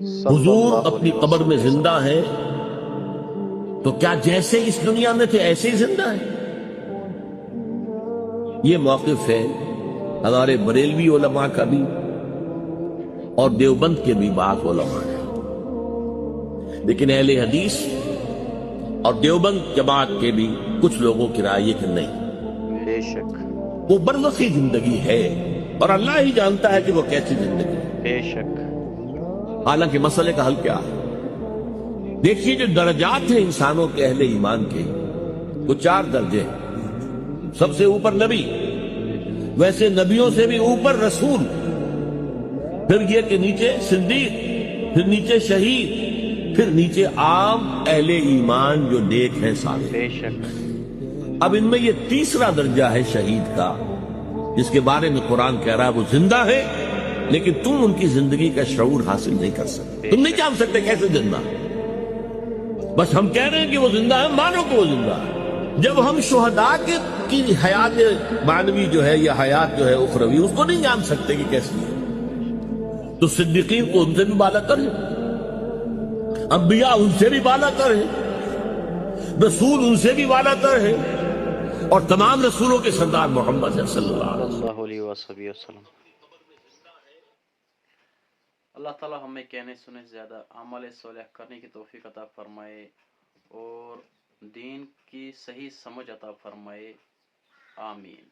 حضور اپنی قبر میں زندہ ہے تو کیا جیسے اس دنیا میں تھے ایسے ہی زندہ ہے؟ یہ موقف ہے ہمارے بریلوی علماء کا بھی اور دیوبند کے بھی بعض علماء ہیں، لیکن اہل حدیث اور دیوبند جماعت کے بھی کچھ لوگوں کی رائے ہے کہ نہیں، بے شک وہ برزخی زندگی ہے اور اللہ ہی جانتا ہے کہ وہ کیسی زندگی ہے۔ بے شک حالانکہ مسئلے کا حل کیا ہے؟ دیکھیے جو درجات ہیں انسانوں کے اہل ایمان کے، وہ 4 درجے ہیں۔ سب سے اوپر نبی، ویسے نبیوں سے بھی اوپر رسول، پھر یہ کہ نیچے صدیق، پھر نیچے شہید، پھر نیچے عام اہل ایمان جو نیک ہیں سارے۔ بے شک اب ان میں یہ تیسرا درجہ ہے شہید کا، جس کے بارے میں قرآن کہہ رہا ہے وہ زندہ ہے لیکن تم ان کی زندگی کا شعور حاصل نہیں کر سکتے، تم نہیں جان سکتے کیسے زندہ ہے۔ بس ہم کہہ رہے ہیں کہ وہ زندہ ہے، مانو کہ وہ زندہ ہے۔ جب ہم شہداء کی حیات معنوی جو ہے یا حیات جو ہے اخروی، اس کو نہیں جان سکتے کہ کیسی ہے، تو صدیقین کو ان سے بھی بالا تر ہے، انبیاء ان سے بھی بالا تر ہے، رسول ان سے بھی بالا تر ہے، اور تمام رسولوں کے سردار محمد صلی اللہ علیہ وسلم۔ صلی اللہ علیہ وسلم۔ اللہ تعالی ہمیں کہنے سنے زیادہ عمل صالح کرنے کی توفیق عطا فرمائے اور دین کی صحیح سمجھ عطا فرمائے، آمین۔